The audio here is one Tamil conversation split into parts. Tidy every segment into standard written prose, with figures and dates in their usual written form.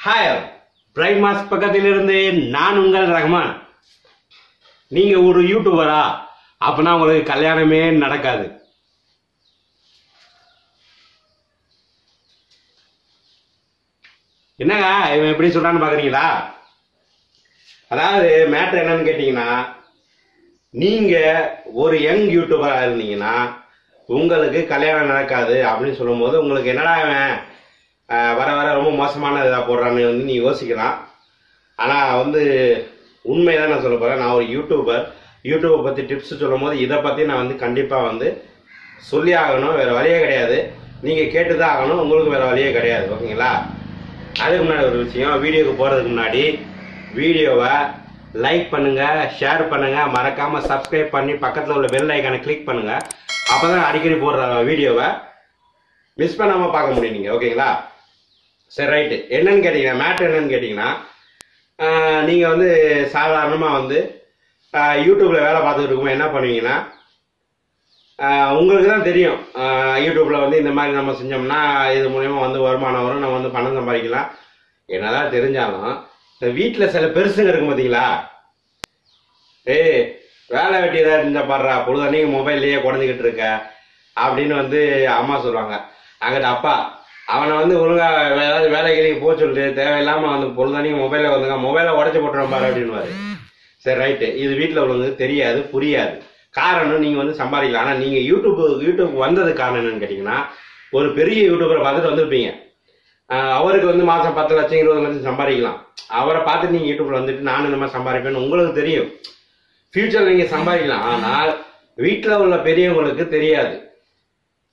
ஹாய் பிரைட் மாஸ் பக்கத்திலிருந்து நான் உங்கள் ரஹ்மான். நீங்க ஒரு யூடியூபரா? அப்பனா உங்களுக்கு கல்யாணமே நடக்காது. என்னங்க இவன் எப்படி சொல்றான்னு பாக்குறீங்களா? அதாவது மேட்டர் என்னன்னு கேட்டீங்கன்னா, நீங்க ஒரு யங் யூடியூபரா இருந்தீங்கன்னா உங்களுக்கு கல்யாணம் நடக்காது அப்படின்னு சொல்லும் போது உங்களுக்கு என்னடா இவன் வர வர ரொம்ப மோசமான இதாக போடுறான்னு வந்து நீ யோசிக்கலாம். ஆனால் உண்மைதான் நான் சொல்ல போகிறேன். நான் ஒரு யூடியூப்பை பற்றி டிப்ஸ் சொல்லும் போது இதை பற்றி நான் கண்டிப்பாக சொல்லி ஆகணும். வேறு வழியே கிடையாது. நீங்கள் கேட்டு தான் ஆகணும். உங்களுக்கு வேறு வழியே கிடையாது. ஓகேங்களா? அதுக்கு முன்னாடி ஒரு விஷயம், வீடியோக்கு போகிறதுக்கு முன்னாடி வீடியோவை லைக் பண்ணுங்கள், ஷேர் பண்ணுங்கள், மறக்காமல் சப்ஸ்கிரைப் பண்ணி பக்கத்தில் உள்ள பெல் ஐக்கானை கிளிக் பண்ணுங்கள். அப்போ தான் அடிக்கடி போடுற வீடியோவை மிஸ் பண்ணாமல் பார்க்க முடியும் நீங்கள். ஓகேங்களா? சரி, ரைட்டு. என்னன்னு கேட்டிங்கன்னா, மேட்ரு என்னன்னு கேட்டிங்கன்னா, நீங்கள் சாதாரணமாக யூடியூப்பில் வேலை பார்த்துட்டு இருக்கும்போது என்ன பண்ணுவீங்கன்னா, உங்களுக்கு தான் தெரியும் யூடியூப்பில் இந்த மாதிரி நம்ம செஞ்சோம்னா இது மூலயமா வருமானம் வரும், நம்ம பணம் சம்பாதிக்கலாம். என்னதான் தெரிஞ்சாலும் வீட்டில் சில பெருசுங்க இருக்கும் பார்த்தீங்களா, வேலை வெட்டி ஏதாவது இருந்தால் பாடுறா பொழுதன்னைக்கு மொபைல்லையே குறைஞ்சிக்கிட்டு இருக்க அப்படின்னு அம்மா சொல்லுவாங்க. அங்கிட்ட அப்பா அவனை ஒழுங்கா ஏதாவது வேலைக்கு போக சொல்லு, தேவையில்லாம பொழுதன்னைக்கு மொபைலை உடச்சி போட்டுறான் பாரு அப்படின்னுவாரு. சரி, ரைட்டு. இது வீட்டில் உள்ளவங்களுக்கு தெரியாது, புரியாது. காரணம் நீங்க சம்பாதிக்கலாம். ஆனால் நீங்க யூடியூப் வந்தது காரணம் என்னன்னு கேட்டீங்கன்னா, ஒரு பெரிய யூடியூபரை பார்த்துட்டு வந்திருப்பீங்க. அவருக்கு மாசம் 10 லட்சம் 20 லட்சம் சம்பாதிக்கலாம். அவரை பார்த்துட்டு நீங்க யூடியூப்ல நானும் இந்த மாதிரி சம்பாதிப்பேன்னு உங்களுக்கு தெரியும். ஃபியூச்சர்ல நீங்க சம்பாதிக்கலாம். ஆனால் வீட்டில் உள்ள பெரியவங்களுக்கு தெரியாது.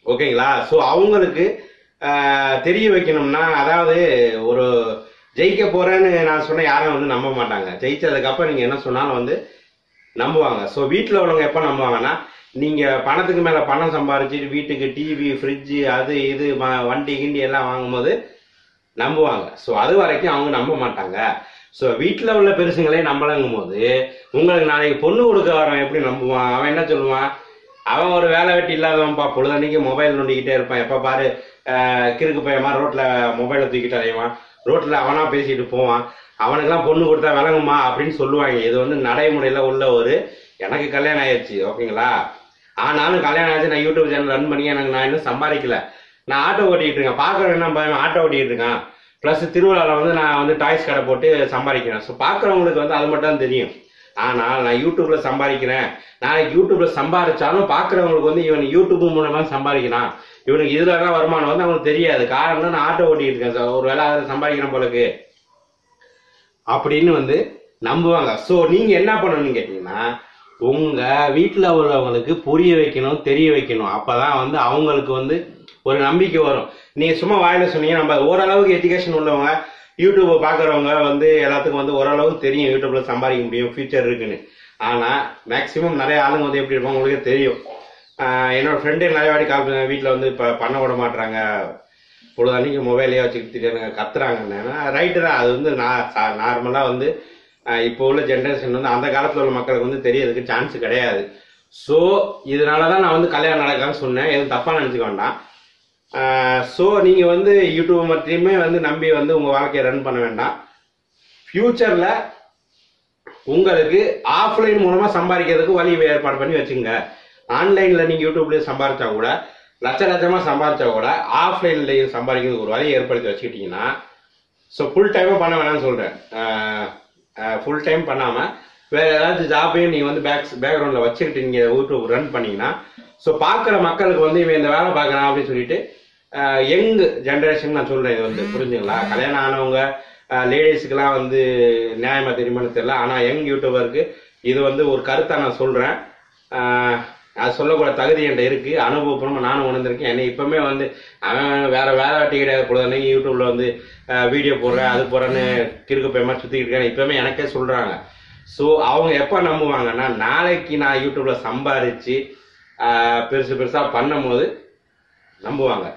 ஓகேங்களா? ஸோ அவங்களுக்கு தெரிய வைக்கணும்னா, அதாவது ஒரு ஜெயிக்க போறேன்னு நான் சொன்ன யாரும் நம்ப மாட்டாங்க. ஜெயிச்சதுக்கப்புறம் நீங்க என்ன சொன்னாலும் நம்புவாங்க. ஸோ வீட்டில் உள்ளவங்க எப்போ நம்புவாங்கன்னா, நீங்க பணத்துக்கு மேல பணம் சம்பாரிச்சு வீட்டுக்கு டிவி, ஃப்ரிட்ஜு, அது இது வண்டி கிண்டி எல்லாம் வாங்கும்போது நம்புவாங்க. ஸோ அது வரைக்கும் அவங்க நம்ப மாட்டாங்க. ஸோ வீட்டில் உள்ள பெருசுங்களே நம்பலங்கும் போது உங்களுக்கு நாளைக்கு பொண்ணு கொடுக்க வரவன் எப்படி நம்புவான்? அவன் என்ன சொல்லுவான்? அவன் ஒரு வேலை வெட்டி இல்லாதவன்ப்பா, பொழுதன்னைக்கு மொபைல் நோண்டிக்கிட்டே இருப்பான். எப்போ பாரு கிறுக்கு பையமா ரோட்ல மொபைலை தூக்கிட்டு அலைவான், ரோட்ல அவனா பேசிட்டு போவான், அவனுக்கெல்லாம் பொண்ணு கொடுத்தா விளங்குமா அப்படின்னு சொல்லுவாங்க. இது நடைமுறையில உள்ள எனக்கு கல்யாணம் ஆயிடுச்சு. ஓகேங்களா? ஆனாலும் கல்யாணம் ஆச்சு, நான் யூடியூப் சேனல் ரன் பண்ணி நான் இன்னும் சம்பாதிக்கல. நான் ஆட்டோ ஓட்டிக்கிட்டு இருக்கேன். பார்க்குறவன் என்ன பையன் ஆட்டோ ஓட்டிக்கிட்டு இருக்கான், ப்ளஸ் திருவிழாவில் நான் டாய்ஸ் கடை போட்டு சம்பாதிக்கிறேன். ஸோ பார்க்குறவங்களுக்கு அது மட்டும் தான் தெரியும். ஆனால் நான் யூடியூப்ல சம்பாதிக்கிறேன், நாளைக்கு யூடியூப்ல சம்பாதிச்சாலும் பார்க்குறவங்களுக்கு இவன் யூடியூப் மூலமா சம்பாதிக்கிறான், இவனுக்கு இதுல தான் வருமானம் அவங்களுக்கு தெரியாது. காரணம் நான் ஆட்டோ ஓட்டிக்கிட்டு இருக்கேன் சார், ஒரு வேலை அதை சம்பாதிக்கிறேன் போலக்கு அப்படின்னு நம்புவாங்க. ஸோ நீங்க என்ன பண்ணணும்னு கேட்டீங்கன்னா, உங்க வீட்டில் உள்ளவங்களுக்கு புரிய வைக்கணும், தெரிய வைக்கணும். அப்பதான் அவங்களுக்கு ஒரு நம்பிக்கை வரும். நீங்க சும்மா வாயில சொன்னீங்க, நம்ம ஓரளவுக்கு எஜுகேஷன் உள்ளவங்க யூடியூப்பை பார்க்குறவங்க எல்லாத்துக்கும் ஓரளவுக்கு தெரியும் யூடியூப்ல சம்பாதிக்க முடியும், ஃபியூச்சர் இருக்குன்னு. ஆனா மேக்சிமம் நிறைய ஆளுங்க எப்படி இருப்பாங்க உங்களுக்கே தெரியும். என்னோட ஃப்ரெண்டே நிறைய வாட்டி கால் பண்ண, வீட்டில் இப்போ பண்ண விட மாட்டாங்க, பொழுது அன்னைக்கு மொபைலையே வச்சுக்கிட்டு கத்துறாங்க. ரைட்டு தான். அது நார்மலாக இப்போ உள்ள ஜென்ரேஷன் அந்த காலத்தில் உள்ள மக்களுக்கு தெரியறதுக்கு சான்ஸ் கிடையாது. ஸோ இதனாலதான் நான் கல்யாணம் நடக்கான்னு சொன்னேன். எதுவும் தப்பா நினைச்சுக்க வேண்டாம். ஸோ நீங்க யூடியூப் மட்டுமே நம்பி உங்க வாழ்க்கையை ரன் பண்ண வேண்டாம். ஃபியூச்சர்ல உங்களுக்கு ஆஃப்லைன் மூலமா சம்பாதிக்கிறதுக்கு வழி ஏற்பாடு பண்ணி வச்சுங்க. ஆன்லைன்ல நீங்க யூடியூப்லயே சம்பாதிச்சா கூட, லட்சமா சம்பாதிச்சா கூட, ஆஃப்லைன்ல சம்பாதிக்கிறதுக்கு ஒரு வழியை ஏற்படுத்தி வச்சுக்கிட்டீங்கன்னா, ஸோ ஃபுல் டைமும் பண்ண வேணாம்னு சொல்றேன். ஃபுல் டைம் பண்ணாம வேற ஏதாவது ஜாபையும் நீங்க பேக்ரவுண்ட்ல வச்சுக்கிட்டு நீங்க யூடியூப் ரன் பண்ணீங்கன்னா, ஸோ பார்க்குற மக்களுக்கு இவன் இந்த வேலை பார்க்கறான் அப்படின்னு சொல்லிட்டு, யங் ஜென்ரேஷன் நான் சொல்றேன். இது புரிஞ்சுங்களா? கல்யாணம் ஆனவங்க லேடிஸுக்கெல்லாம் நியாயமா தெரியுமான்னு தெரியல. ஆனா யங் யூடியூபருக்கு இது ஒரு கருத்தா நான் சொல்றேன். அது சொல்லக்கூட தகுதி என்கிட்ட இருக்கு, அனுபவப்பூர்வமா நானும் உணர்ந்திருக்கேன். என்னை இப்பவுமே அவன் வேற வேலை வெட்டி கிடையாது, பொழுது யூடியூப்ல வீடியோ போடுறேன், அது போறேன்னு கிறுக்கு பையமா சுத்திக்கிட்டு இருக்கேன் இப்பவுமே எனக்கே சொல்றாங்க. ஸோ அவங்க எப்ப நம்புவாங்கன்னா, நாளைக்கு நான் யூடியூப்ல சம்பாதிச்சு பெருசா பண்ணும் போது நம்புவாங்க.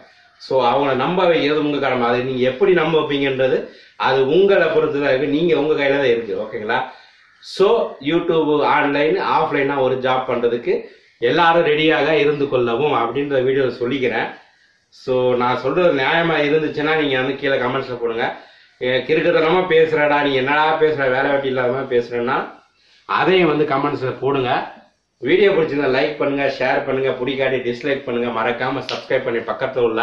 ஸோ அவங்கள நம்ப வைக்கிறது உங்க கடமை. அது நீங்க எப்படி நம்ப வைப்பீங்கன்றது அது உங்களை பொறுத்துதான் இருக்கு, நீங்க உங்க கையில தான் இருக்கு. ஓகேங்களா? ஸோ யூடியூப் ஆன்லைன் ஆஃப்லைனா ஒரு ஜாப் பண்றதுக்கு எல்லாரும் ரெடியாக இருந்து கொள்ளவும் அப்படின்ற வீடியோ சொல்லிக்கிறேன். ஸோ நான் சொல்றது நியாயமா இருந்துச்சுன்னா நீங்க கீழே கமெண்ட்ஸ்ல போடுங்க. கிறுக்கத்தனமா பேசுறடா, நீ என்னடா பேசுற, வேலை வெட்டி இல்லாத பேசுறேன்னா அதையும் வந்து கமெண்ட்ஸ்ல போடுங்க. வீடியோ பிடிச்சிருந்தா லைக் பண்ணுங்க, ஷேர் பண்ணுங்க, பிடிக்காட்டி டிஸ்லைக் பண்ணுங்க. மறக்காம சப்ஸ்கிரைப் பண்ணி பக்கத்துல உள்ள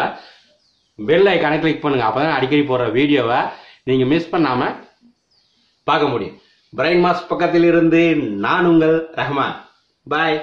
பெல் ஐக்கானை கிளிக் பண்ணுங்க. அப்பதான் அடிக்கடி போடுற வீடியோவை நீங்க மிஸ் பண்ணாம பார்க்க முடியும். பிரைன் மாஸ் பக்கத்தில் இருந்து நான் உங்கள் ரஹ்மான். பாய்.